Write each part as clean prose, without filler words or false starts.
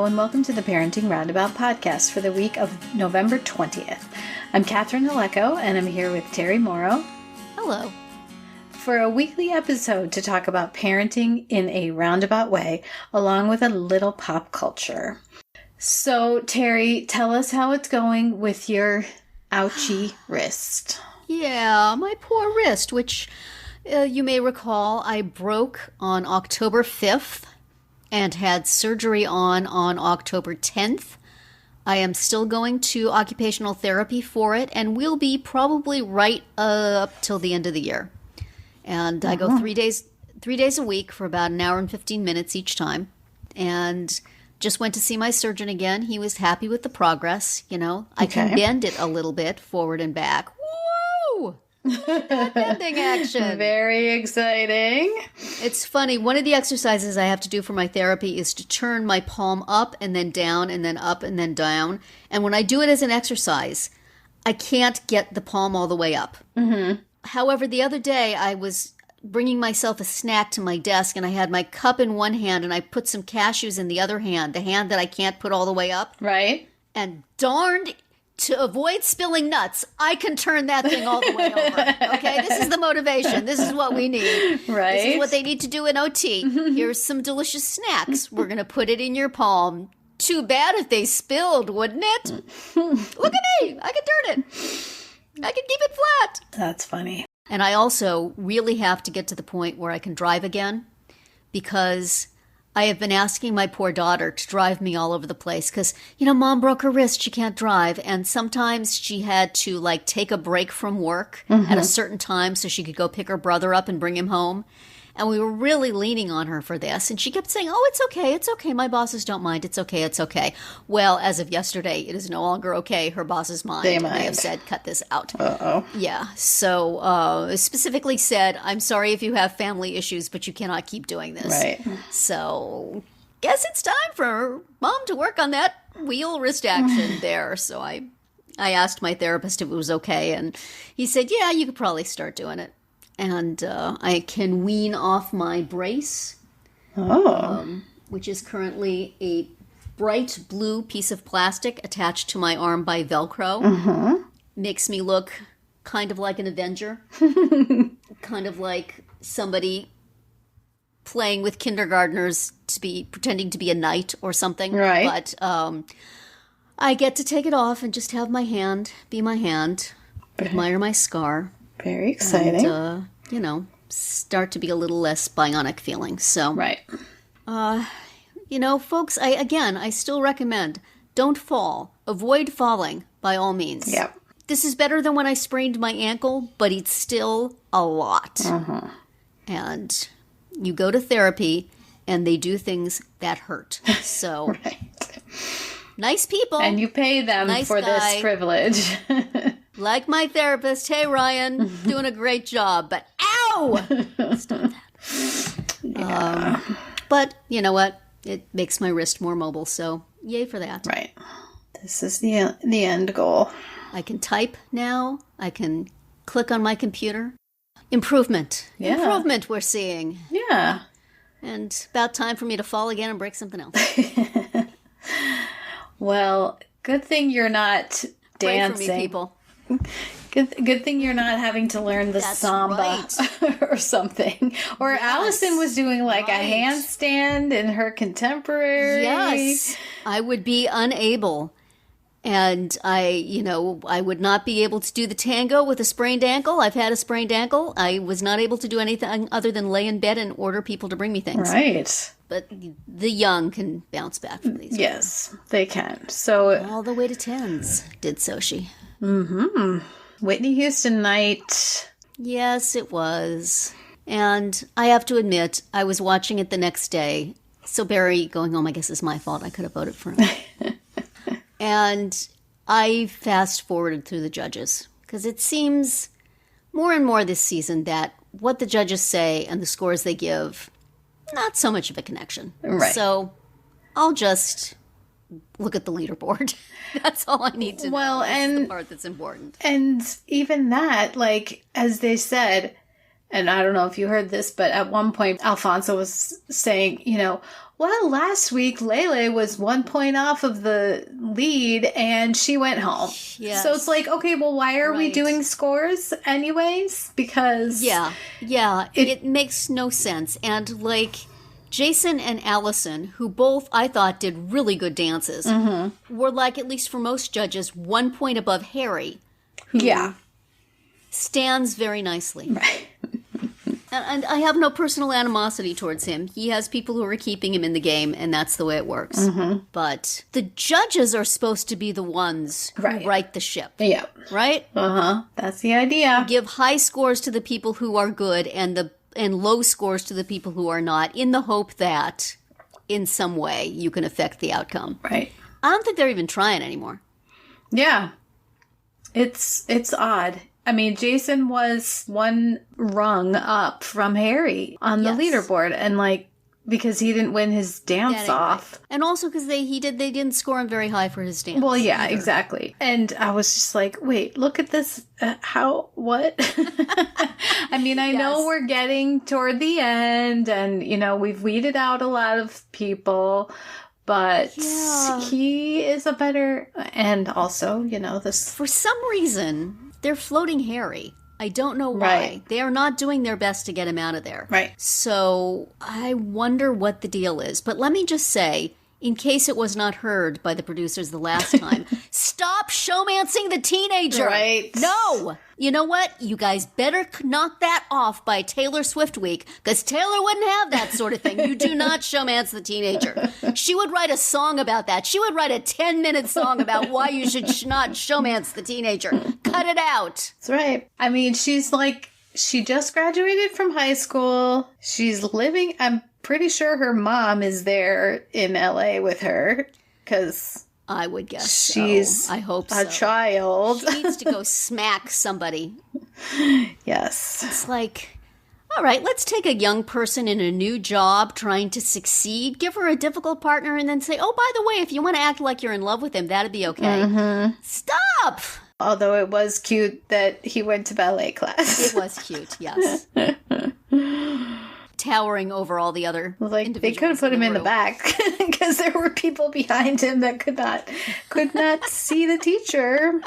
and welcome to the Parenting Roundabout podcast for the week of November 20th. I'm Catherine Aleko, and I'm here with Terri Morrow. Hello. For a weekly episode to talk about parenting in a roundabout way, along with a little pop culture. So, Terri, tell us how it's going with your ouchie wrist. Yeah, my poor wrist, which you may recall I broke on October 5th and had surgery on October 10th. I am still going to occupational therapy for it and will be probably right up till the end of the year. And I go 3 days a week for about an hour and 15 minutes each time. And just went to see my surgeon again. He was happy with the progress. You know, I can bend it a little bit forward and back. Woo! Look at that bending action. Very exciting. It's funny. One of the exercises I have to do for my therapy is to turn my palm up and then down and then up and then down. And when I do it as an exercise, I can't get the palm all the way up. Mm-hmm. However, the other day I was bringing myself a snack to my desk and I had my cup in one hand and I put some cashews in the other hand, the hand that I can't put all the way up. Right. And darned, to avoid spilling nuts, I can turn that thing all the way over. Okay, this is the motivation. This is what we need. Right. This is what they need to do in OT. Here's some delicious snacks. We're going to put it in your palm. Too bad if they spilled, wouldn't it? Look at me. I can turn it. I can keep it flat. That's funny. And I also really have to get to the point where I can drive again, because I have been asking my poor daughter to drive me all over the place because, you know, Mom broke her wrist. She can't drive. And sometimes she had to like take a break from work at a certain time so she could go pick her brother up and bring him home. And we were really leaning on her for this. And she kept saying, oh, it's okay. It's okay. My bosses don't mind. It's okay. It's okay. Well, as of yesterday, it is no longer okay. Her bosses mind. They mind. They have said, cut this out. Uh-oh. Yeah. So specifically said, I'm sorry if you have family issues, but you cannot keep doing this. Right. So guess it's time for Mom to work on that wheel wrist action there. So I asked my therapist if it was okay. And he said, yeah, you could probably start doing it. And I can wean off my brace, which is currently a bright blue piece of plastic attached to my arm by Velcro. Mm-hmm. Makes me look kind of like an Avenger, kind of like somebody playing with kindergartners to be pretending to be a knight or something. Right. But I get to take it off and just have my hand be my hand, admire my scar. Very exciting. And, you know, start to be a little less bionic feeling. So, right. You know, folks, I still recommend don't fall. Avoid falling by all means. Yeah. This is better than when I sprained my ankle, but it's still a lot. Uh-huh. And you go to therapy and they do things that hurt. So, right. Nice people. And you pay them for this privilege. Like my therapist, hey, Ryan, doing a great job, but ow! Stop that. Yeah. But you know what? It makes my wrist more mobile, so yay for that. Right. This is the end goal. I can type now. I can click on my computer. Improvement. Yeah. Improvement we're seeing. Yeah. And about time for me to fall again and break something else. Well, good thing you're not dancing. Pray for me, people. Good thing you're not having to learn the samba right. or something. Or yes. Allison was doing like a handstand in her contemporary. Yes, I would be unable. And I would not be able to do the tango with a sprained ankle. I've had a sprained ankle. I was not able to do anything other than lay in bed and order people to bring me things. Right. But the young can bounce back from these. Yes, they can. So all the way to tens, did Soshi. Mm-hmm. Whitney Houston night. Yes, it was. And I have to admit, I was watching it the next day. So Barry going home, I guess, is my fault. I could have voted for him. And I fast-forwarded through the judges. Because it seems more and more this season that what the judges say and the scores they give, not so much of a connection. Right. So I'll just look at the leaderboard. That's all I need to know. Well, and the part that's important. And even that, like, as they said, and I don't know if you heard this, but at one point Alfonso was saying, well, last week Lele was 1 point off of the lead and she went home. Yes. So it's like, okay, well, why are we doing scores anyways? Because... Yeah. It makes no sense. And, like, Jason and Allison, who both, I thought, did really good dances, were, like, at least for most judges, 1 point above Harry, who stands very nicely. Right. And I have no personal animosity towards him. He has people who are keeping him in the game, and that's the way it works. But the judges are supposed to be the ones who right the ship. Yeah. Right? That's the idea. Give high scores to the people who are good and low scores to the people who are not, in the hope that, in some way, you can affect the outcome. Right. I don't think they're even trying anymore. Yeah. It's odd. I mean, Jason was one rung up from Harry on the leaderboard, and like, because he didn't win his dance off. Right. And also because they didn't score him very high for his dance. Well, yeah, exactly. And I was just like, wait, look at this. What? I mean, I know we're getting toward the end, and, you know, we've weeded out a lot of people, but he is a better, and also, you know, this. For some reason, they're floating Harry. I don't know why. Right. They are not doing their best to get him out of there. Right. So I wonder what the deal is. But let me just say, in case it was not heard by the producers the last time, stop showmancing the teenager. Right. No. You know what? You guys better knock that off by Taylor Swift week, because Taylor wouldn't have that sort of thing. You do not showmance the teenager. She would write a song about that. She would write a 10-minute song about why you should not showmance the teenager. Cut it out. That's right. I mean, she's like, she just graduated from high school. She's living, I'm pretty sure her mom is there in LA with her, because I would guess she's so. I hope a child. She needs to go smack somebody. Yes. It's like, all right, let's take a young person in a new job trying to succeed, give her a difficult partner, and then say, oh, by the way, if you want to act like you're in love with him, that'd be okay. Stop! Although it was cute that he went to ballet class. It was cute, yes. Towering over all the other individuals. They could have put him in the back because there were people behind him that could not see the teacher.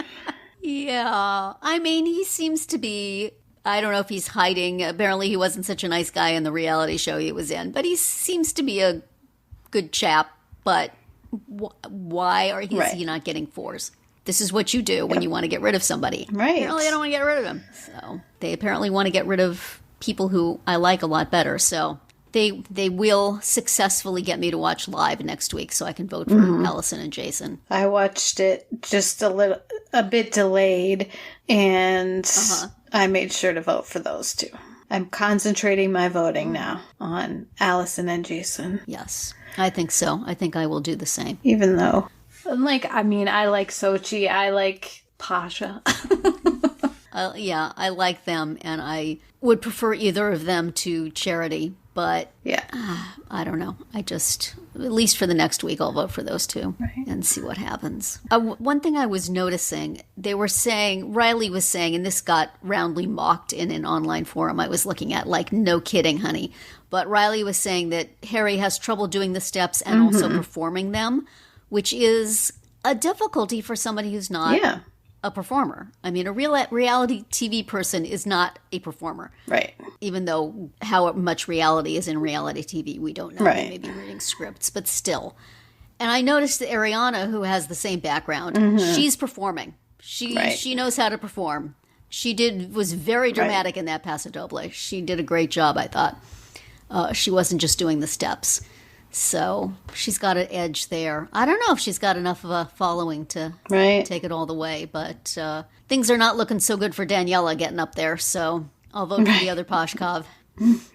Yeah. I mean, he seems to be, I don't know if he's hiding. Apparently he wasn't such a nice guy in the reality show he was in, but he seems to be a good chap. But why is he not getting 4s? This is what you do when you want to get rid of somebody. Right. Apparently they don't want to get rid of him. So they apparently want to get rid of people who I like a lot better. So they will successfully get me to watch live next week so I can vote for Allison and Jason. I watched it just a bit delayed, and I made sure to vote for those two. I'm concentrating my voting now on Allison and Jason. Yes, I think so. I think I will do the same. Even though, I like Sochi, I like Pasha. Yeah, I like them, and I would prefer either of them to Charity, but I don't know. I just, at least for the next week, I'll vote for those two and see what happens. One thing I was noticing, Riley was saying, and this got roundly mocked in an online forum I was looking at, like, no kidding, honey. But Riley was saying that Harry has trouble doing the steps and also performing them, which is a difficulty for somebody who's not a performer. I mean, a reality TV person is not a performer. Right. Even though how much reality is in reality TV, we don't know. They may be reading scripts, but still. And I noticed that Ariana, who has the same background, she's performing. She knows how to perform. Was very dramatic in that Paso Doble. She did a great job, I thought. She wasn't just doing the steps. So she's got an edge there. I don't know if she's got enough of a following to take it all the way, but things are not looking so good for Daniela getting up there, so I'll vote for the other Poshkov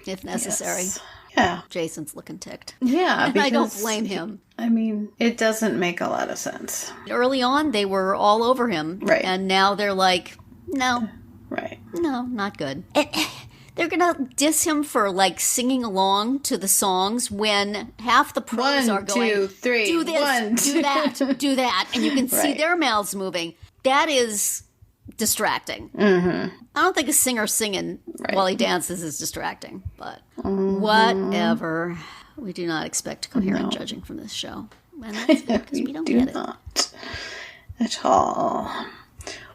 if necessary. Yes. Yeah. Jason's looking ticked. Yeah, and I don't blame him. I mean, it doesn't make a lot of sense. Early on, they were all over him, and now they're like, no. No, not good. They're going to diss him for, like, singing along to the songs when half the pros are going, 1, 2, 3, do this, do that, do that. And you can see their mouths moving. That is distracting. I don't think a singer singing while he dances is distracting, but whatever. We do not expect coherent judging from this show. And that's because we don't get it. Not at all.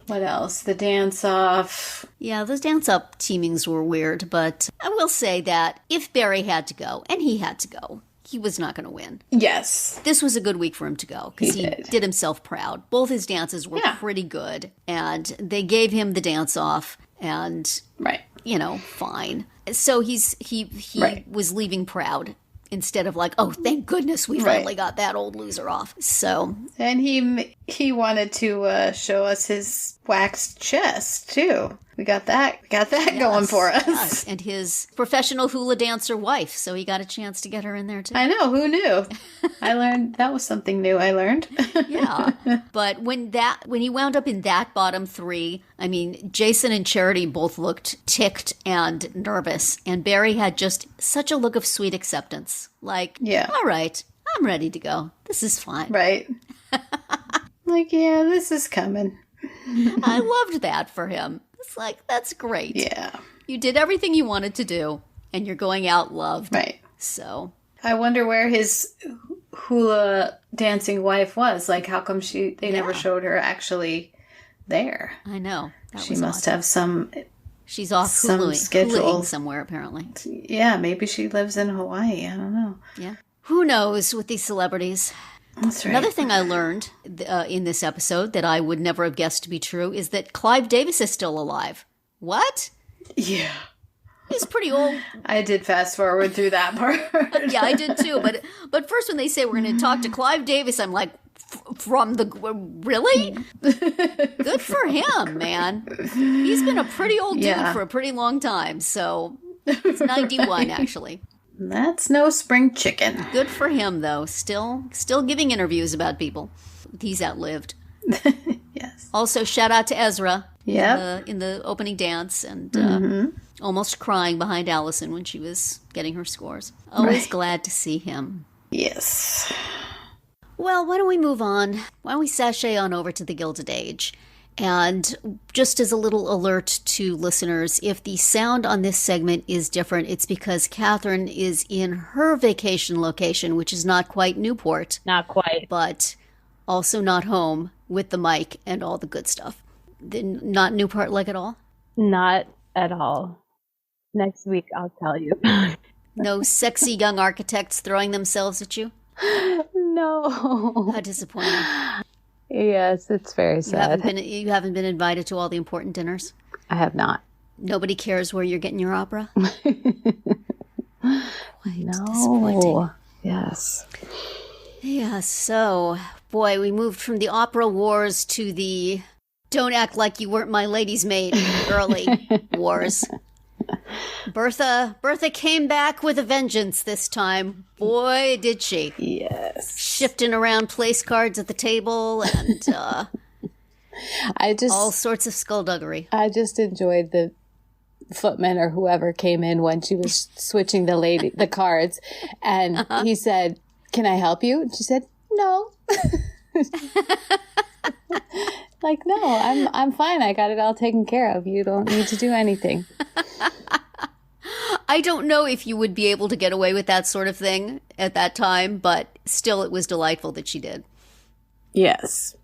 What else? The dance-off. Yeah, those dance-up teamings were weird, but I will say that if Barry had to go, and he had to go, he was not going to win. Yes. This was a good week for him to go, because he did himself proud. Both his dances were pretty good, and they gave him the dance-off, and, fine. So he was leaving proud. Instead of like, oh, thank goodness we finally got that old loser off. So, and he wanted to show us his waxed chest too. We got that going for us. Yes. And his professional hula dancer wife. So he got a chance to get her in there too. I know, who knew? I learned that was something new. I learned. Yeah, but when he wound up in that bottom three, I mean, Jason and Charity both looked ticked and nervous, and Barry had just such a look of sweet acceptance. Like, all right, I'm ready to go. This is fine. Right. Like, yeah, this is coming. I loved that for him. It's like, that's great. Yeah. You did everything you wanted to do, and you're going out loved. Right. So. I wonder where his hula dancing wife was. Like, how come they never showed her actually there? I know. She must have some. She's off huluing somewhere, apparently. Yeah, maybe she lives in Hawaii. I don't know. Yeah. Who knows with these celebrities? That's right. Another thing I learned in this episode that I would never have guessed to be true is that Clive Davis is still alive. What? Yeah. He's pretty old. I did fast forward through that part. Yeah, I did too. But first when they say we're going to talk to Clive Davis, I'm like, really? Good for him, man. He's been a pretty old dude for a pretty long time. So it's 91, actually. That's no spring chicken. Good for him, though. Still giving interviews about people he's outlived. Yes. Also, shout out to Ezra. Yeah. In the opening dance, and almost crying behind Allison when she was getting her scores. Always glad to see him. Yes. Well, why don't we move on? Why don't we sashay on over to the Gilded Age? And just as a little alert to listeners, if the sound on this segment is different, it's because Catherine is in her vacation location, which is not quite Newport. Not quite. But also not home with the mic and all the good stuff. Not Newport like at all? Not at all. Next week, I'll tell you. No sexy young architects throwing themselves at you? No. How disappointing. Yes, it's very sad. You haven't been invited to all the important dinners? I have not. Nobody cares where you're getting your opera? No. Yes. Yeah, so, boy, we moved from the opera wars to the don't act like you weren't my lady's maid early wars. Bertha came back with a vengeance this time. Boy, did she. Yes. Shifting around place cards at the table and all sorts of skullduggery. I just enjoyed the footman or whoever came in when she was switching the cards. And he said, "Can I help you?" And she said, "No." Like, no, I'm fine. I got it all taken care of. You don't need to do anything. I don't know if you would be able to get away with that sort of thing at that time, but still it was delightful that she did. Yes.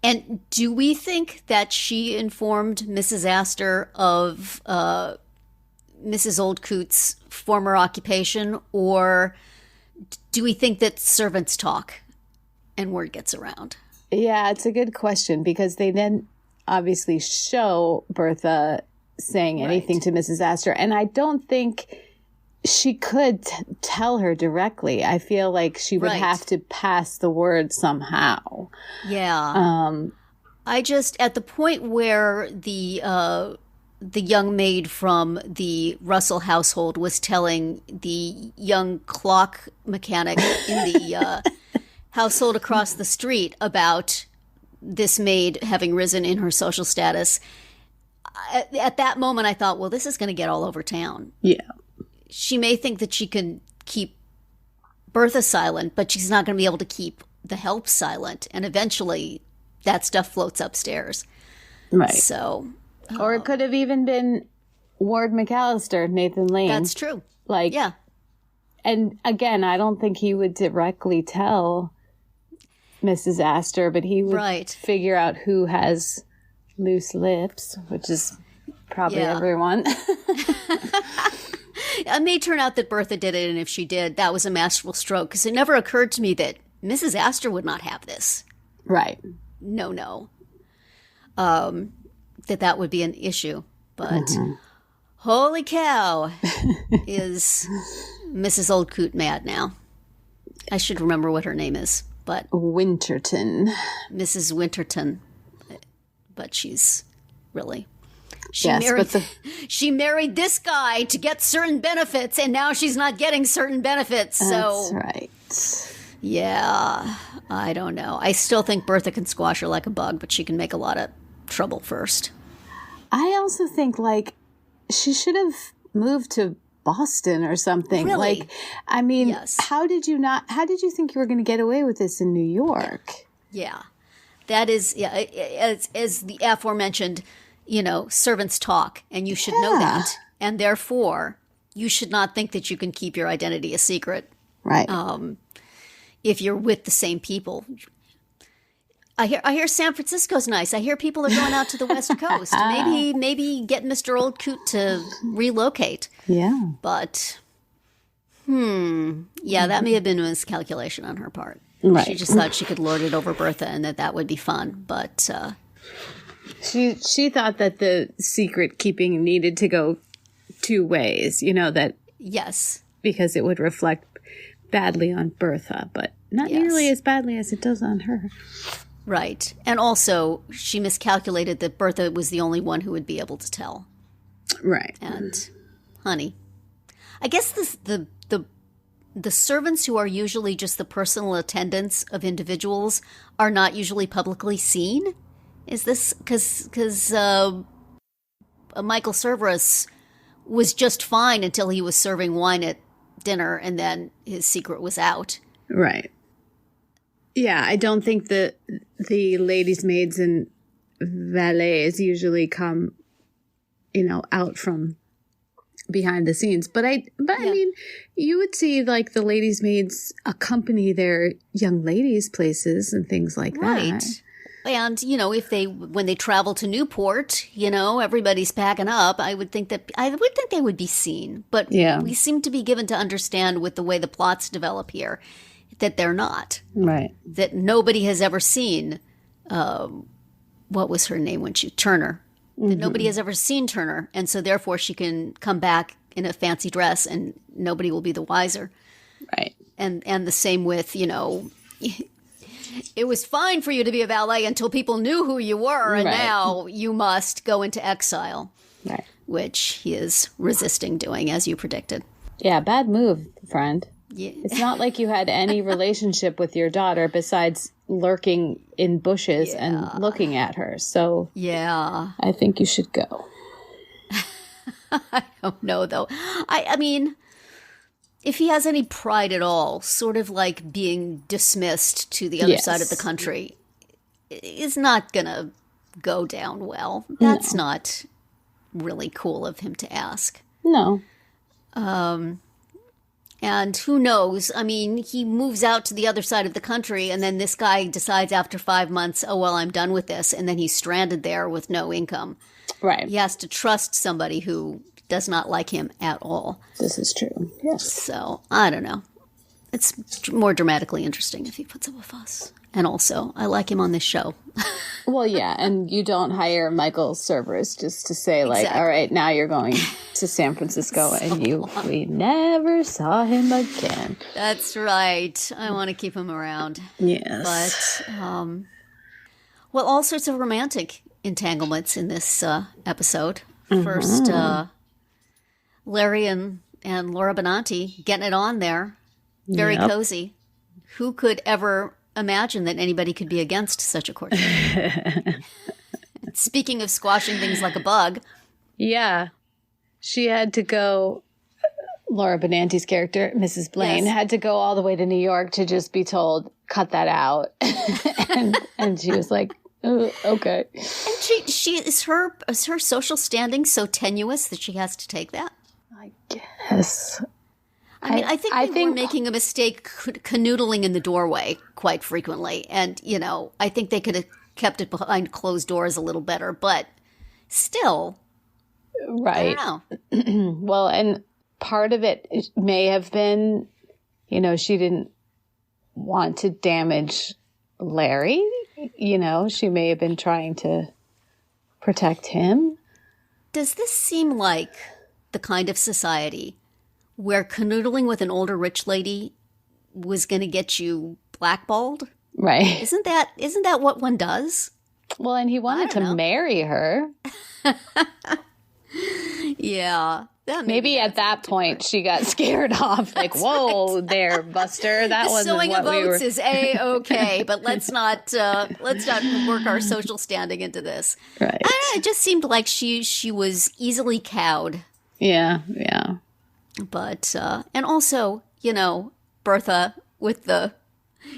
And do we think that she informed Mrs. Astor of Mrs. Oldcoot's former occupation, or do we think that servants talk and word gets around? Yeah, it's a good question, because they then obviously show Bertha saying anything to Mrs. Astor. And I don't think she could tell her directly. I feel like she would have to pass the word somehow. Yeah. I just, at the point where the young maid from the Russell household was telling the young clock mechanic in the household across the street about this maid having risen in her social status, at that moment I thought, well, this is going to get all over town. Yeah. She may think that she can keep Bertha silent, but she's not going to be able to keep the help silent. And eventually that stuff floats upstairs. Right. So, or it could have even been Ward McAllister, Nathan Lane. that's true. Like, Yeah. And again, I don't think he would directly tell Mrs. Astor, but he would figure out who has loose lips, which is probably everyone. It may turn out that Bertha did it, and if she did, that was a masterful stroke, because it never occurred to me that Mrs. Astor would not have this. Right. No. That would be an issue. But holy cow, is Mrs. Old Coot mad now? I should remember what her name is, but Winterton. Mrs. Winterton. But she's really... She married this guy to get certain benefits, and now she's not getting certain benefits. So that's right. Yeah, I don't know. I still think Bertha can squash her like a bug, but she can make a lot of trouble first. I also think, like, she should have moved to Boston or something. Really? Like, I mean, how did you think you were going to get away with this in New York? Yeah. That is, as the aforementioned, servants talk, and you should know that. And therefore, you should not think that you can keep your identity a secret. Right. If you're with the same people. I hear San Francisco's nice. I hear people are going out to the West Coast. Maybe get Mr. Old Coot to relocate. Yeah. But, that may have been a miscalculation on her part. Right. She just thought she could lord it over Bertha and that would be fun. But she thought that the secret keeping needed to go two ways, that yes, because it would reflect badly on Bertha, but not nearly as badly as it does on her. Right. And also she miscalculated that Bertha was the only one who would be able to tell. Right. And honey, I guess the servants who are usually just the personal attendants of individuals are not usually publicly seen. Is this because Michael Cerverus was just fine until he was serving wine at dinner, and then his secret was out. Right. Yeah, I don't think the ladies' maids and valets usually come, out from behind the scenes. But I mean, you would see like the ladies' maids accompany their young ladies places and things like that. And, when they travel to Newport, everybody's packing up, I would think they would be seen. But we seem to be given to understand with the way the plots develop here that they're not. Right. That nobody has ever seen, what was her name when Turner. That nobody has ever seen Turner. And so therefore she can come back in a fancy dress and nobody will be the wiser. Right. And the same with, it was fine for you to be a valet until people knew who you were, and now you must go into exile, which he is resisting doing, as you predicted. Yeah, bad move, friend. Yeah. It's not like you had any relationship with your daughter besides lurking in bushes and looking at her. So I think you should go. I don't know, though. I mean... If he has any pride at all, sort of like being dismissed to the other side of the country, is not going to go down well. That's not really cool of him to ask. No. And who knows? I mean, he moves out to the other side of the country, and then this guy decides after 5 months, oh, well, I'm done with this. And then he's stranded there with no income. Right. He has to trust somebody who does not like him at all. This is true. Yes. So, I don't know. It's more dramatically interesting if he puts up a fuss. And also, I like him on this show. Well, yeah, and you don't hire Michael Cerverus just to say, like, all right, now you're going to San Francisco, and we never saw him again. That's right. I want to keep him around. Yes. But, well, all sorts of romantic entanglements in this episode. First, Larry and Laura Benanti getting it on there. Very cozy. Who could ever imagine that anybody could be against such a courtship? Speaking of squashing things like a bug. Yeah. She had to go, Laura Benanti's character, Mrs. Blaine, had to go all the way to New York to just be told, cut that out. and she was like, Okay. And she is her social standing so tenuous that she has to take that? I guess. I mean, I think they were making a mistake canoodling in the doorway quite frequently. And, I think they could have kept it behind closed doors a little better. But still, right. I don't know. Well, and part of it may have been, she didn't want to damage Larry. She may have been trying to protect him. Does this seem like the kind of society where canoodling with an older rich lady was going to get you blackballed? Right. Isn't that what one does? Well, and he wanted to marry her. Yeah. Maybe at that point she got scared off. Like, whoa, there, Buster. That wasn't sowing what of we were. oats is A-okay, but let's not work our social standing into this. Right. It just seemed like she was easily cowed. Yeah. But and also, Bertha with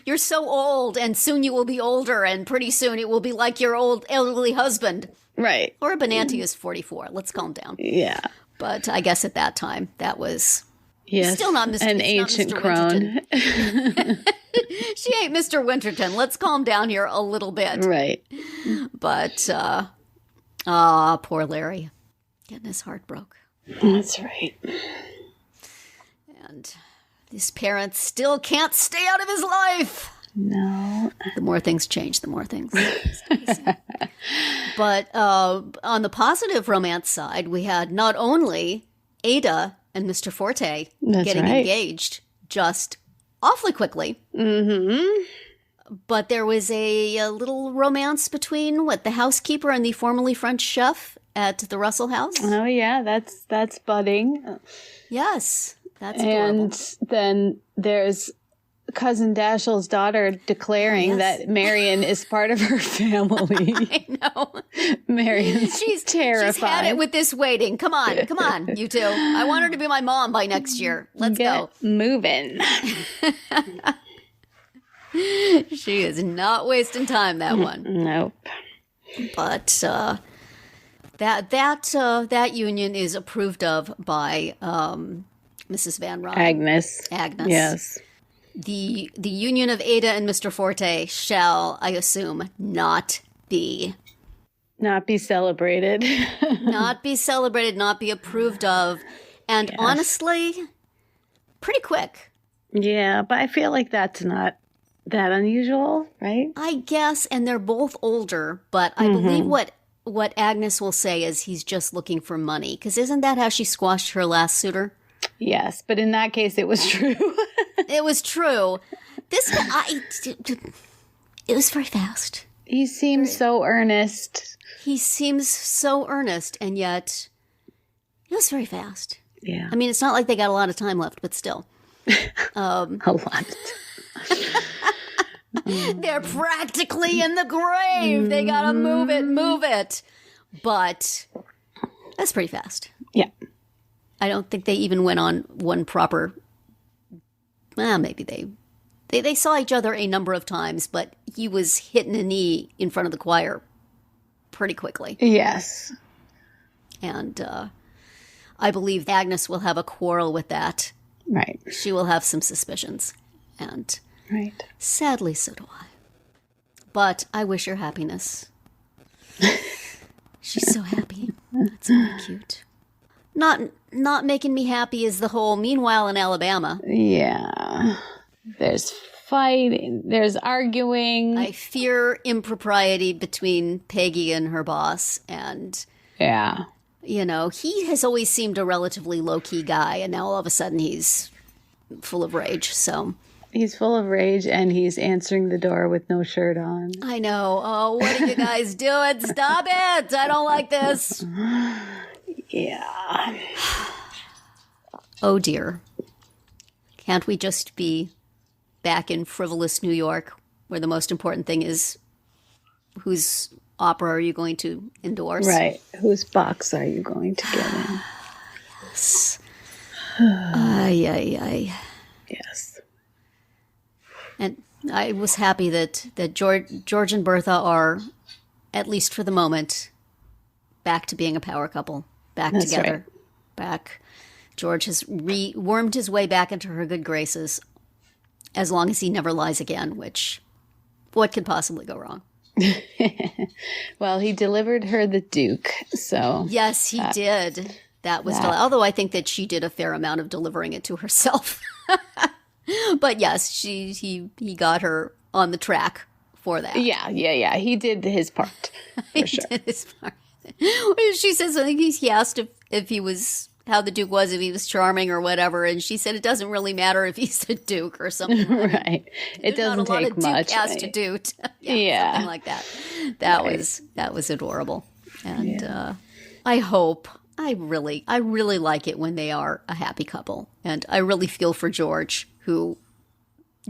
you're so old, and soon you will be older, and pretty soon it will be like your old elderly husband. Right. Or Benanti is 44. Let's calm down. Yeah. But I guess at that time, that was still not Mr. An ancient Mr. crone. She ain't Mr. Winterton. Let's calm down here a little bit. Right. But, poor Larry. Getting his heart broke. That's right. And his parents still can't stay out of his life. No. The more things change, the more things. But on the positive romance side, we had not only Ada and Mr. Forte getting engaged just awfully quickly, but there was a little romance between the housekeeper and the formerly French chef at the Russell house. Oh yeah, that's budding. Yes, that's adorable. And then there's Cousin Dashiell's daughter declaring that Marion is part of her family. I know. Marion's terrified. She's had it with this waiting. Come on, you two. I want her to be my mom by next year. Let's go. Moving. She is not wasting time, that one. Nope. But that union is approved of by Mrs. Van Ryn. Agnes. Yes. The union of Ada and Mr. Forte shall, I assume, not be celebrated. not be approved of, and honestly, pretty quick. Yeah, but I feel like that's not that unusual, right? I guess, and they're both older, but I believe what Agnes will say is he's just looking for money, because isn't that how she squashed her last suitor? Yes, but in that case, it was true. It was true. This guy, it was very fast. He seems so earnest. He seems so earnest, and yet it was very fast. Yeah. I mean, it's not like they got a lot of time left, but still. A lot. They're practically in the grave. They gotta move it. But that's pretty fast. Yeah. I don't think they even went on one proper. Well, maybe they saw each other a number of times, but he was hitting a knee in front of the choir pretty quickly. Yes. And I believe Agnes will have a quarrel with that. Right. She will have some suspicions. And sadly, so do I. But I wish her happiness. She's so happy. That's very cute. Not making me happy is the whole meanwhile in Alabama. Yeah. There's fighting. There's arguing. I fear impropriety between Peggy and her boss. And, he has always seemed a relatively low-key guy. And now all of a sudden he's full of rage. So he's full of rage and he's answering the door with no shirt on. I know. Oh, what are you guys doing? Stop it. I don't like this. Yeah. Oh, dear. Can't we just be back in frivolous New York, where the most important thing is whose opera are you going to endorse? Right. Whose box are you going to get in? Yes. Ay. Yes. And I was happy that George and Bertha are at least for the moment, back to being a power couple. Back That's together. right. Back. George has wormed his way back into her good graces, as long as he never lies again, which, what could possibly go wrong? Well, he delivered her the Duke, so... Yes, he did. That was... although I think that she did a fair amount of delivering it to herself. But yes, he got her on the track for that. Yeah. He did his part, for sure. Did his part. She says, I think he asked if he was... how the Duke was, if he was charming or whatever, and she said it doesn't really matter if he's the Duke or something. Right. It doesn't take much. Duke to do. Yeah. Something like that. That was adorable. And I really like it when they are a happy couple. And I really feel for George, who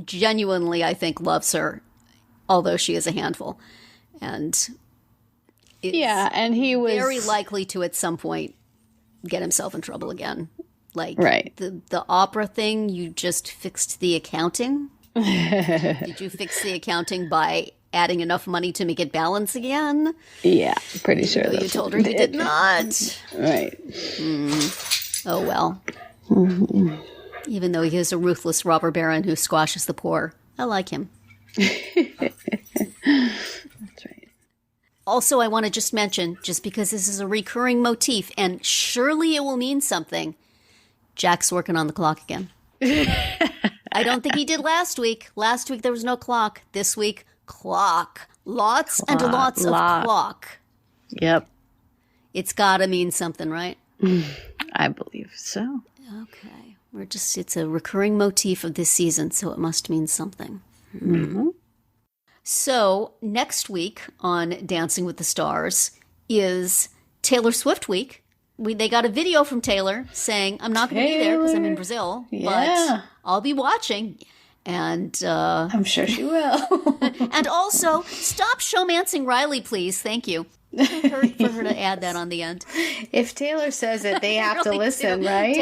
genuinely, I think, loves her, although she is a handful. And and he was very likely to, at some point, get himself in trouble again. Like, right. the opera thing, you just fixed the accounting? Did you fix the accounting by adding enough money to make it balance again? Yeah, pretty sure. You told her you did not. Right. Oh, well. Even though he is a ruthless robber baron who squashes the poor, I like him. That's right. Also, I want to just mention, just because this is a recurring motif, and surely it will mean something, Jack's working on the clock again. I don't think he did last week. Last week there was no clock. This week, clock. Lots and lots of clock. Yep. It's got to mean something, right? I believe so. Okay. It's a recurring motif of this season, so it must mean something. Mm-hmm. So next week on Dancing with the Stars is Taylor Swift week. They got a video from Taylor saying, I'm not going to be there because I'm in Brazil, but I'll be watching. And I'm sure she will. And also, stop showmancing Riley, please. Thank you. For her to add that on the end. If Taylor says it, they have really to listen, do. right?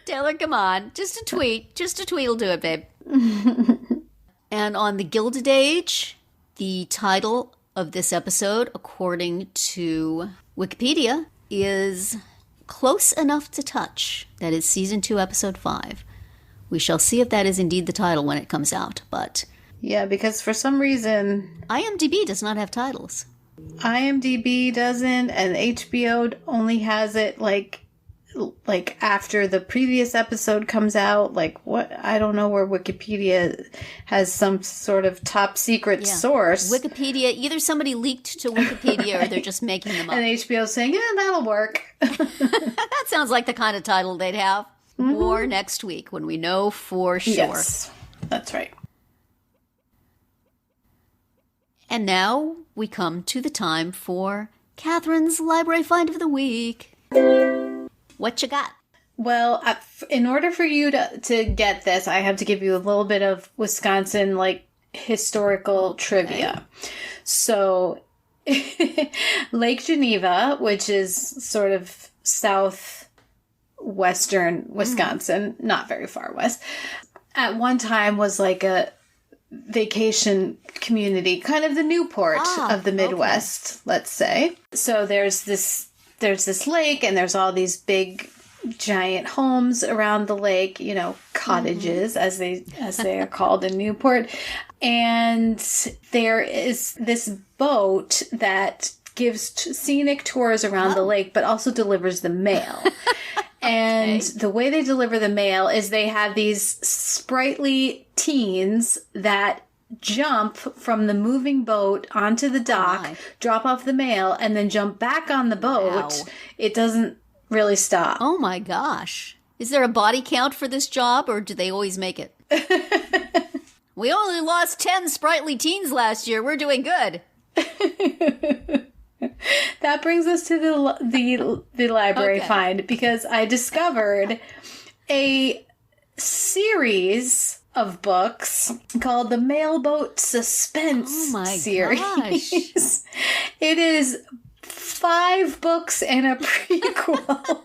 Taylor, come on. Just a tweet will do it, babe. And on the Gilded Age, the title of this episode, according to Wikipedia, is Close Enough to Touch. That is Season 2, Episode 5. We shall see if that is indeed the title when it comes out, but... Yeah, because for some reason... IMDb does not have titles. IMDb doesn't, and HBO only has it, like after the previous episode comes out. Like, what? I don't know where Wikipedia has some sort of top secret source. Wikipedia, either somebody leaked to Wikipedia or they're just making them up. And HBO's saying, yeah, that'll work. That sounds like the kind of title they'd have. Mm-hmm. More next week when we know for sure. Yes, that's right. And now we come to the time for Catherine's Library Find of the Week. What you got? Well, in order for you to get this, I have to give you a little bit of Wisconsin, historical trivia. So, Lake Geneva, which is sort of southwestern Wisconsin, not very far west, at one time was like a vacation community, kind of the Newport of the Midwest, let's say. So there's this lake, and there's all these big giant homes around the lake, cottages as they are called in Newport. And there is this boat that gives scenic tours around the lake, but also delivers the mail. And the way they deliver the mail is they have these sprightly teens that jump from the moving boat onto the dock, drop off the mail, and then jump back on the boat. Wow. It doesn't really stop. Oh my gosh. Is there a body count for this job, or do they always make it? We only lost 10 sprightly teens last year. We're doing good. That brings us to the library find, because I discovered a series of books called the Mailboat Suspense series. Gosh. It is 5 books and a prequel.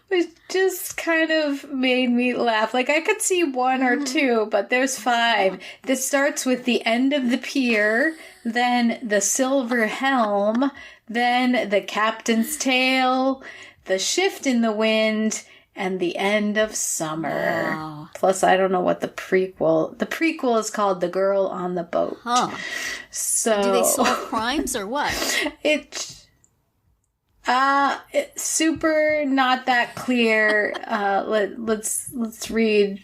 Which just kind of made me laugh. Like, I could see one or two, but there's 5. This starts with the end of the pier, then the silver helm, then the captain's tale, the shift in the wind, and the end of summer. Wow. Plus, I don't know what the prequel is called, The Girl on the Boat. Huh. So, Do they solve crimes or what? It's super not that clear. Let's read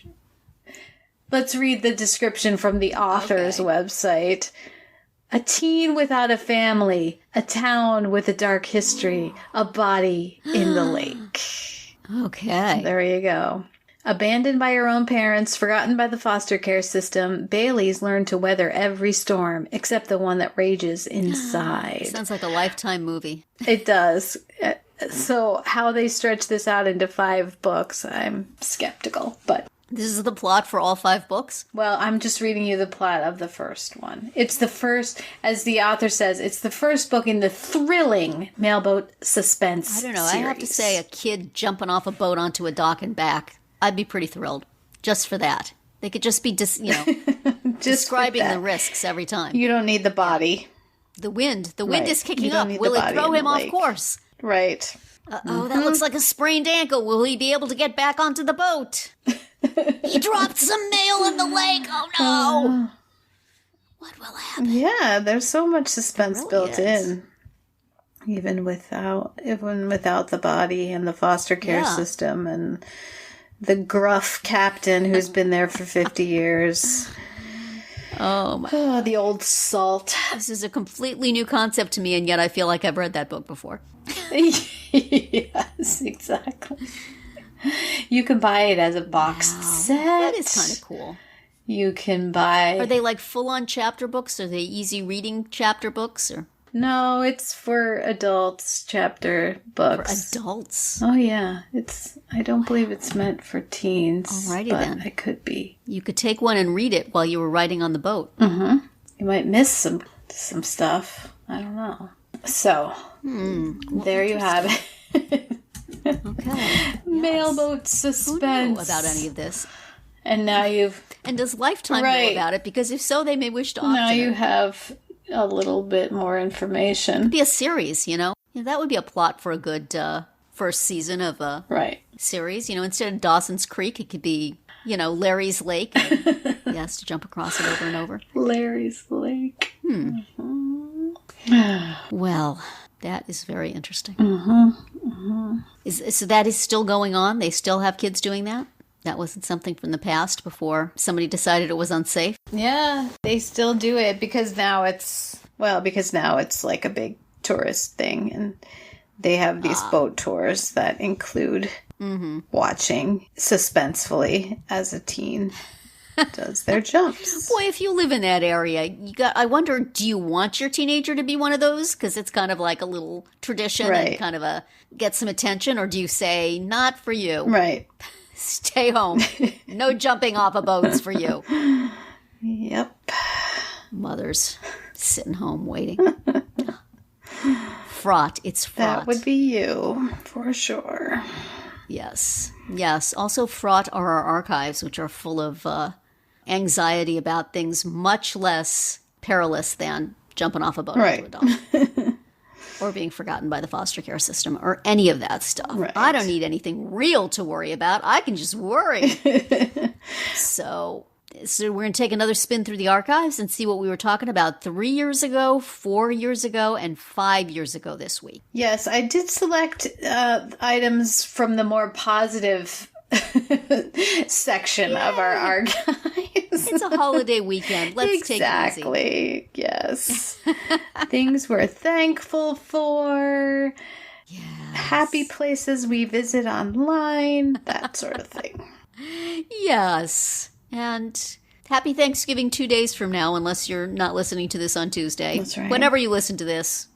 the description from the author's website. A teen without a family, a town with a dark history, a body in the lake. Okay. There you go. Abandoned by her own parents, forgotten by the foster care system, Bailey's learned to weather every storm except the one that rages inside. Sounds like a Lifetime movie. It does. So how they stretch this out into 5 books, I'm skeptical. But This is the plot for all 5 books? well, I'm just reading you the plot of the first one. It's the first, as the author says, it's the first book in the thrilling Mailboat suspense I don't know. series. I have to say, a kid jumping off a boat onto a dock and back, I'd be pretty thrilled. Just for that. They could just be, Just describing for that. the risks every time. You don't need the body. The wind Right. is kicking You don't up. need the Will it body throw in him the off lake. course? Right. Oh, that looks like a sprained ankle. Will he be able to get back onto the boat? He dropped some mail in the lake. Oh, no. What will happen? Yeah, there's so much suspense built Brilliant. in. Even without the body and the foster care Yeah. system and the gruff captain who's been there for 50 years. Oh, my. Oh, the old salt. This is a completely new concept to me, and yet I feel like I've read that book before. Yes, exactly. You can buy it as a boxed set. That is kind of cool. You can buy... Are they like full-on chapter books? Are they easy reading chapter books? Or No, it's for adults chapter for books. adults? Oh, yeah. I don't believe it's meant for teens. Alrighty but then. It could be. You could take one and read it while you were riding on the boat. You might miss some stuff. I don't know. So, there you have it. Okay. Mailboat Who suspense. knew about any of this? And now And does Lifetime know Right. about it? Because if so, they may wish to option it. have a little bit more information. Be a series, you know? Yeah, that would be a plot for a good first season of a Right. series. You know, instead of Dawson's Creek, it could be, Larry's Lake. And he has to jump across it over and over. Larry's Lake. Well, that is very interesting. So that is still going on? They still have kids doing that? That wasn't something from the past before somebody decided it was unsafe? Yeah, they still do it because now it's like a big tourist thing, and they have these boat tours that include watching suspensefully as a teen does their jumps. Boy, if you live in that area, I wonder, do you want your teenager to be one of those? Because it's kind of like a little tradition Right. and kind of get some attention. Or do you say, not for you, Right. stay home, no jumping off of boats for you? Yep. Mothers sitting home waiting. Fraught, it's fraught. That would be you, for sure. Yes. Also fraught are our archives, which are full of anxiety about things much less perilous than jumping off a boat Right. into a dock. Or being forgotten by the foster care system, or any of that stuff. Right. I don't need anything real to worry about. I can just worry. So we're going to take another spin through the archives and see what we were talking about 3 years ago, 4 years ago, and 5 years ago this week. Yes, I did select items from the more positive section of our archives. It's a holiday weekend. Let's take it easy. Exactly. Yes. Things we're thankful for. Yes. Happy places we visit online. That sort of thing. Yes. And happy Thanksgiving 2 days from now, unless you're not listening to this on Tuesday. That's right. Whenever you listen to this,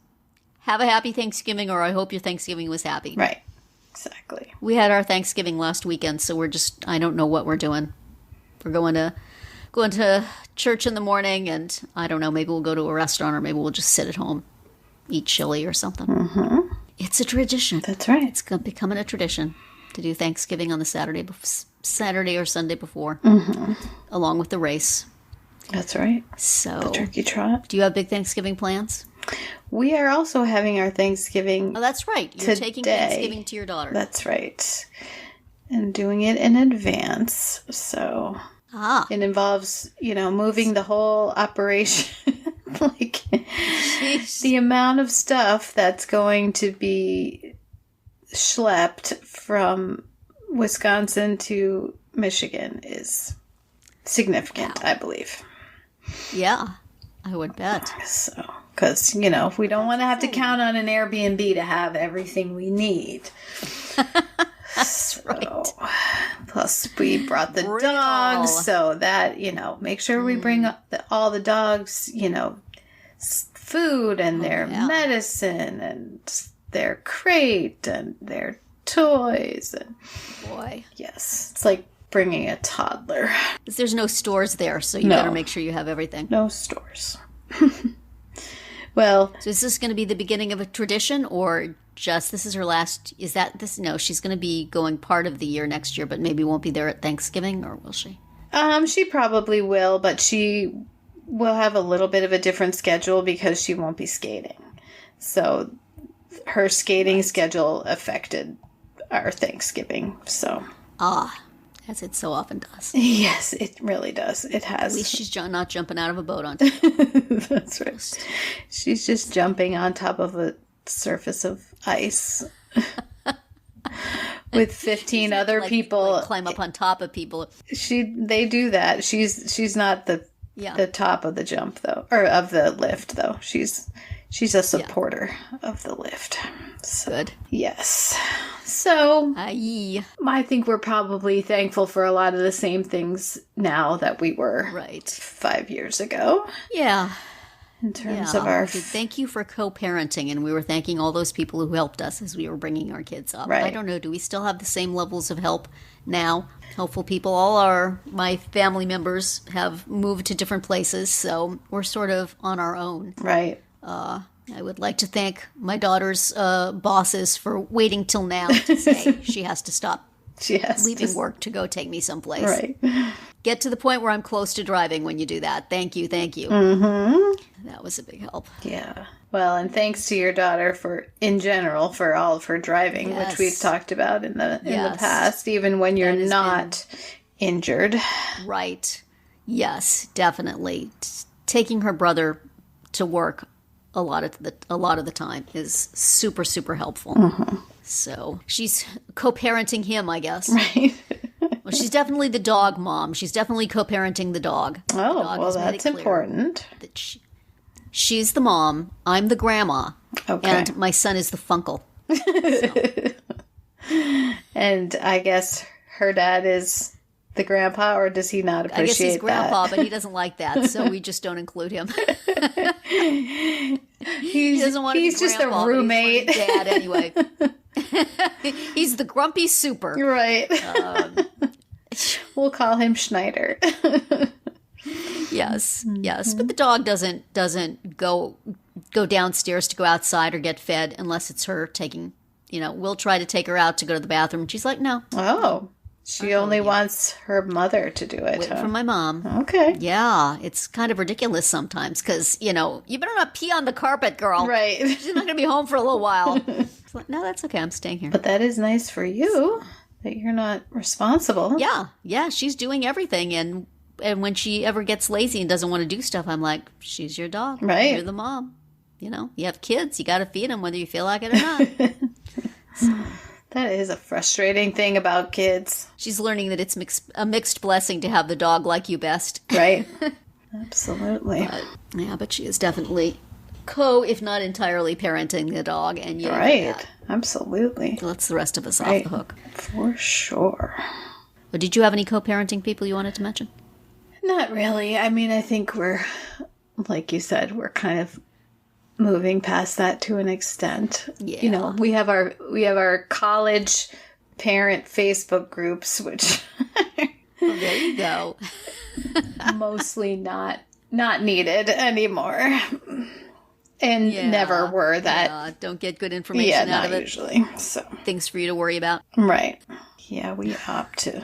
have a happy Thanksgiving, or I hope your Thanksgiving was happy. Right. Exactly. We had our Thanksgiving last weekend, so I don't know what we're doing. We're going to church in the morning, and I don't know, maybe we'll go to a restaurant, or maybe we'll just sit at home, eat chili or something. It's a tradition. That's right. It's becoming a tradition to do Thanksgiving on the Saturday or Sunday before, along with the race. That's right. So, the turkey trot. Do you have big Thanksgiving plans? We are also having our Thanksgiving. Oh, that's right. You're taking Thanksgiving to your daughter. That's right. And doing it in advance. So it involves, moving the whole operation. Like, the amount of stuff that's going to be schlepped from Wisconsin to Michigan is significant, I believe. Yeah, I would bet. So, because, we don't want to have to count on an Airbnb to have everything we need. That's right. Plus, we brought the dogs, so that, make sure we bring all the dogs, food and their medicine and their crate and their toys. And boy. Yes, it's like bringing a toddler. There's no stores there, so you better make sure you have everything. No stores. Well, so is this going to be the beginning of a tradition, or just this is her last? Is that this? No, she's going to be going part of the year next year, but maybe won't be there at Thanksgiving, or will she? She probably will, but she will have a little bit of a different schedule because she won't be skating. So her skating schedule affected our Thanksgiving. So as it so often does. Yes, it really does. It has. At least she's not jumping out of a boat on top. That's right. She's just jumping on top of a surface of ice with 15 other people. Like climb up on top of people. They do that. She's not the top of the jump though, or of the lift though. She's a supporter of the lift. So, good. Yes. So, I think we're probably thankful for a lot of the same things now that we were 5 years ago. Yeah. In terms of our... Thank you for co-parenting, and we were thanking all those people who helped us as we were bringing our kids up. Right. I don't know, do we still have the same levels of help now? Helpful people. My family members have moved to different places, so we're sort of on our own. Right. I would like to thank my daughter's bosses for waiting till now to say she has to stop leaving work to go take me someplace. Right. Get to the point where I'm close to driving when you do that. Thank you. Mm-hmm. That was a big help. Yeah. Well, and thanks to your daughter in general for all of her driving, which we've talked about in the past, even when you're not injured. Right. Yes, definitely. Taking her brother to work a lot of the time is super, super helpful. Mm-hmm. So she's co-parenting him, I guess. Right. Well, she's definitely the dog mom. She's definitely co-parenting the dog. Oh, well, that's important. That she's the mom. I'm the grandma. Okay. And my son is the funkle. And I guess her dad is the grandpa, or does he not appreciate that? I guess he's grandpa, but he doesn't like that, so we just don't include him. He doesn't want to be just grandpa, a roommate. But he's dad anyway. He's the grumpy super. Right. We'll call him Schneider. Yes, yes. But the dog doesn't go downstairs to go outside or get fed unless it's her taking, we'll try to take her out to go to the bathroom. And she's like, no. Oh. She only wants her mother to do it. From my mom. Okay. Yeah, it's kind of ridiculous sometimes because, you better not pee on the carpet, girl. Right. She's not going to be home for a little while. It's like, no, that's okay. I'm staying here. But that is nice for you that you're not responsible. Yeah, she's doing everything. And when she ever gets lazy and doesn't want to do stuff, I'm like, she's your dog. Right. You're the mom. You have kids. You got to feed them whether you feel like it or not. That is a frustrating thing about kids. She's learning that it's a mixed blessing to have the dog like you best. Right. Absolutely. But she is definitely if not entirely, parenting the dog. And right. Absolutely. Lets the rest of us off the hook. For sure. But did you have any co-parenting people you wanted to mention? Not really. I mean, I think we're, like you said, we're kind of moving past that to an extent. Yeah. We have our college parent Facebook groups, which there you go. Mostly not needed anymore. and never were that. Don't get good information out of it. Usually. So things for you to worry about. Right. Yeah, we opt to.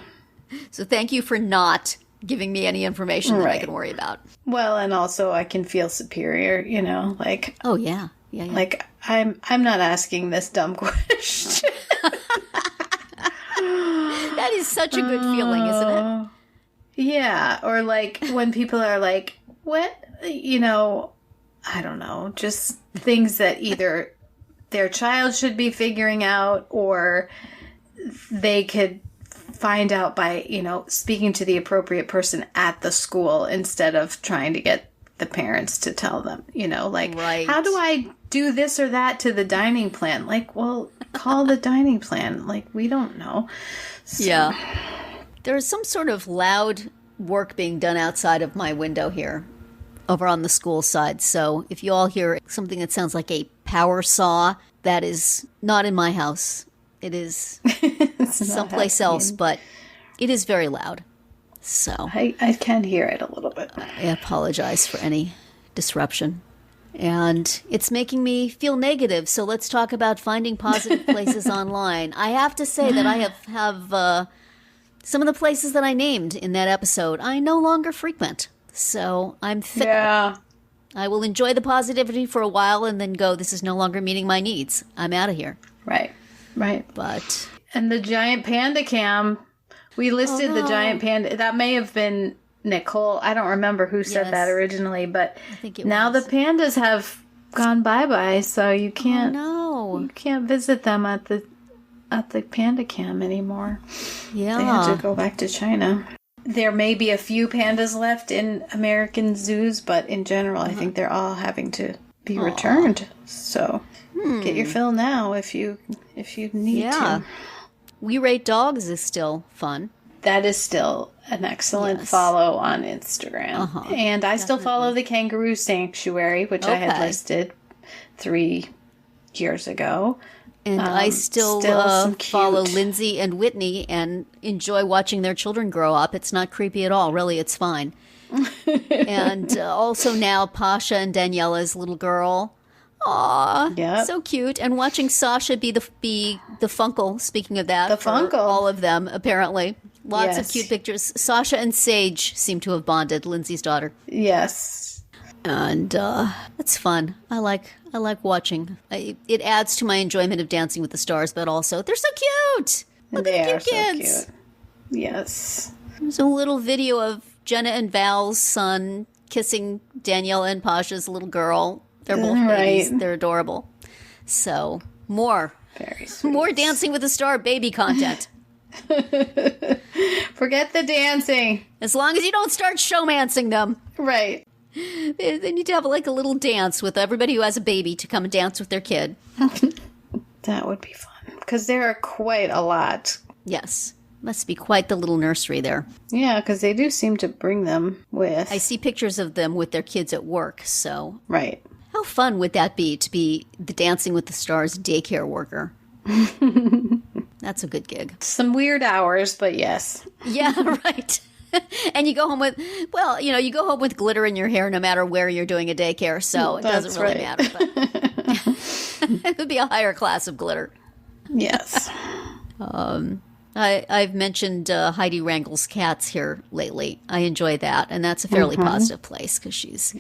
So thank you for not giving me any information that I can worry about. Well, and also I can feel superior, like. Oh yeah. Yeah. Like I'm not asking this dumb question. That is such a good feeling, isn't it? Yeah, or like when people are like, "What?" I don't know, just things that either their child should be figuring out or they could find out by, speaking to the appropriate person at the school instead of trying to get the parents to tell them, right. How do I do this or that to the dining plan? Like, well, call the dining plan. Like, we don't know. So. Yeah. There's some sort of loud work being done outside of my window here over on the school side. So if you all hear something that sounds like a power saw, that is not in my house. It is someplace else, but it is very loud. So I can hear it a little bit. I apologize for any disruption. And it's making me feel negative. So let's talk about finding positive places online. I have to say that I have some of the places that I named in that episode, I no longer frequent. So I'm fit. Yeah. I will enjoy the positivity for a while and then go, this is no longer meeting my needs. I'm out of here. Right. But. And the giant panda cam. We listed the giant panda. That may have been Nicole. I don't remember who said that originally, but I think it now was. the pandas have gone bye-bye, so you can't you can't visit them at the panda cam anymore. Yeah. They have to go back to China. There may be a few pandas left in American zoos, but in general, I think they're all having to be returned. So get your fill now if you need to. We Rate Dogs is still fun. That is still an excellent follow on Instagram. And I still follow the Kangaroo Sanctuary, which I had listed 3 years ago. And I still follow Lindsay and Whitney and enjoy watching their children grow up. It's not creepy at all. Really, it's fine. And also now Pasha and Daniela's little girl. Aw, so cute. And watching Sasha be the Funkle, speaking of that. The Funkle. All of them, apparently. Lots of cute pictures. Sasha and Sage seem to have bonded, Lindsay's daughter. Yes. And it's fun. I like watching. It adds to my enjoyment of Dancing with the Stars, but also they're so cute. Look at the cute kids. So cute. Yes. There's a little video of Jenna and Val's son kissing Daniela and Pasha's little girl. They're both babies. They're adorable. So more Dancing with the Star baby content. Forget the dancing. As long as you don't start showmancing them. Right. They need to have like a little dance with everybody who has a baby to come and dance with their kid. That would be fun. Because there are quite a lot. Yes. Must be quite the little nursery there. Yeah, because they do seem to bring them with. I see pictures of them with their kids at work, so. Right. How fun would that be to be the Dancing with the Stars daycare worker? That's a good gig. Some weird hours, but yes. Yeah, right. And you go home with, you go home with glitter in your hair no matter where you're doing a daycare, so it doesn't really matter. But it would be a higher class of glitter. Yes. I've mentioned Heidi Wrangle's cats here lately. I enjoy that, and that's a fairly positive place because she's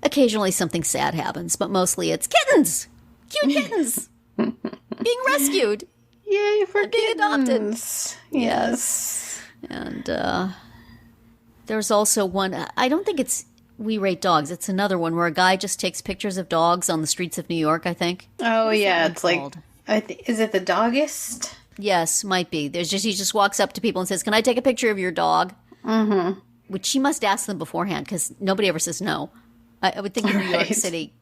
occasionally something sad happens, but mostly it's kittens, cute kittens being rescued. Yay for being adopted. Yes. And there's also one. I don't think it's We Rate Dogs. It's another one where a guy just takes pictures of dogs on the streets of New York. I think. Oh yeah, it's called? Is it the Doggist? Yes, might be. He just walks up to people and says, "Can I take a picture of your dog?" Mm-hmm. Which he must ask them beforehand because nobody ever says no. I would think in New York City,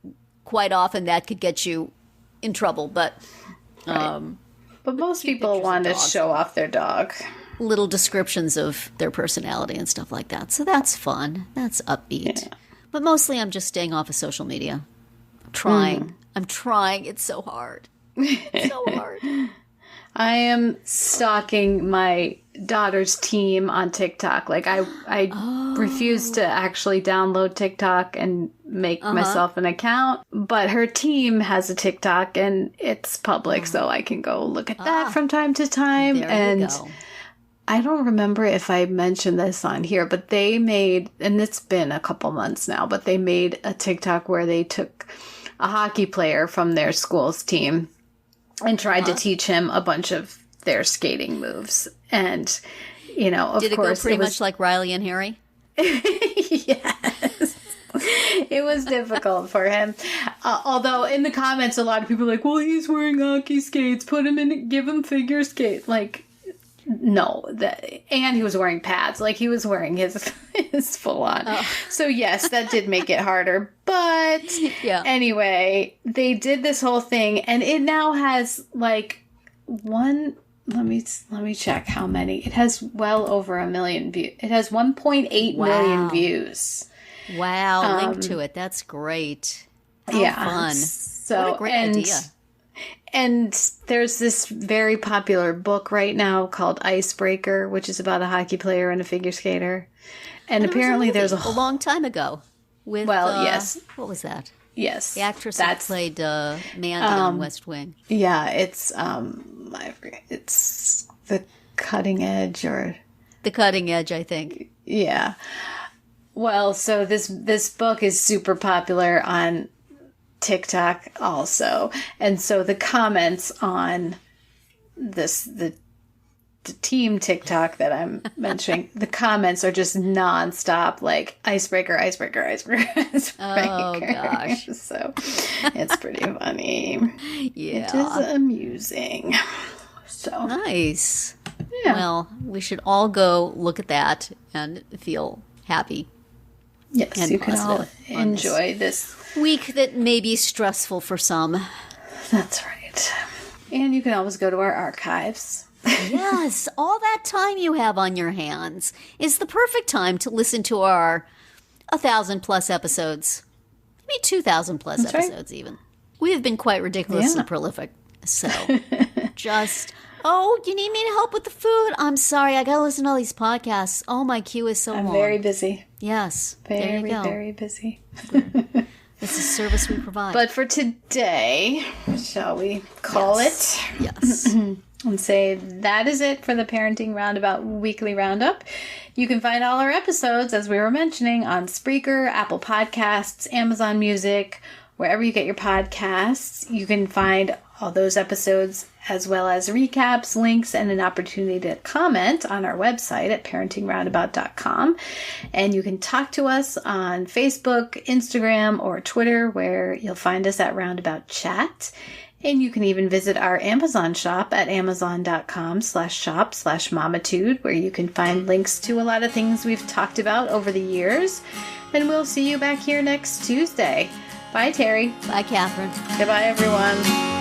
quite often that could get you in trouble. But but most people want to show off their dog. Little descriptions of their personality and stuff like that. So that's fun. That's upbeat. Yeah. But mostly I'm just staying off of social media. I'm trying. I'm trying. It's so hard. It's so hard. I am stalking my daughter's team on TikTok. Like I refuse to actually download TikTok and make myself an account. But her team has a TikTok and it's public, so I can go look at that from time to time. There you go. I don't remember if I mentioned this on here, but they made, and it's been a couple months now, but they made a TikTok where they took a hockey player from their school's team and tried to teach him a bunch of their skating moves. And, you know, of Did it course, go pretty much like Riley and Harry? Yes. It was difficult for him. Although in the comments, a lot of people are like, well, he's wearing hockey skates. Put him in, give him figure skate. Like, no. And he was wearing pads. Like, he was wearing his full on. Oh. So, yes, that did make it harder. But anyway, they did this whole thing. And it now has, like, let me check how many. It has well over 1 million views. It has 1.8 million views. Wow, link to it. That's great. How fun. So, what a great idea. And there's this very popular book right now called Icebreaker, which is about a hockey player and a figure skater. And apparently there's a long time ago. With, yes. What was that? Yes. The actress that played Mandy on West Wing. Yeah, it's I forget. It's The Cutting Edge or The Cutting Edge, I think. Yeah. Well, so this book is super popular on TikTok also. And so the comments on the team TikTok that I'm mentioning, the comments are just nonstop, like icebreaker, icebreaker, icebreaker, icebreaker. Oh, gosh. So it's pretty funny. Yeah. It is amusing. So nice. Yeah. Well, we should all go look at that and feel happy. Yes, and you can all enjoy this week that may be stressful for some. That's right. And you can always go to our archives. Yes, all that time you have on your hands is the perfect time to listen to our 1,000+ episodes. Maybe 2,000+ episodes even. We have been quite ridiculously prolific. So just, you need me to help with the food? I'm sorry, I gotta listen to all these podcasts. Oh, my queue is so long. I'm very busy. Yes, very, there you go. Very busy. It's a service we provide. But for today, shall we call it? Yes. And say that is it for the Parenting Roundabout Weekly Roundup. You can find all our episodes, as we were mentioning, on Spreaker, Apple Podcasts, Amazon Music, wherever you get your podcasts. You can find all those episodes as well as recaps, links, and an opportunity to comment on our website at parentingroundabout.com. And you can talk to us on Facebook, Instagram, or Twitter, where you'll find us at Roundabout Chat. And you can even visit our Amazon shop at amazon.com/shop/mamitude, where you can find links to a lot of things we've talked about over the years. And we'll see you back here next Tuesday. Bye, Terri. Bye, Catherine. Goodbye, everyone.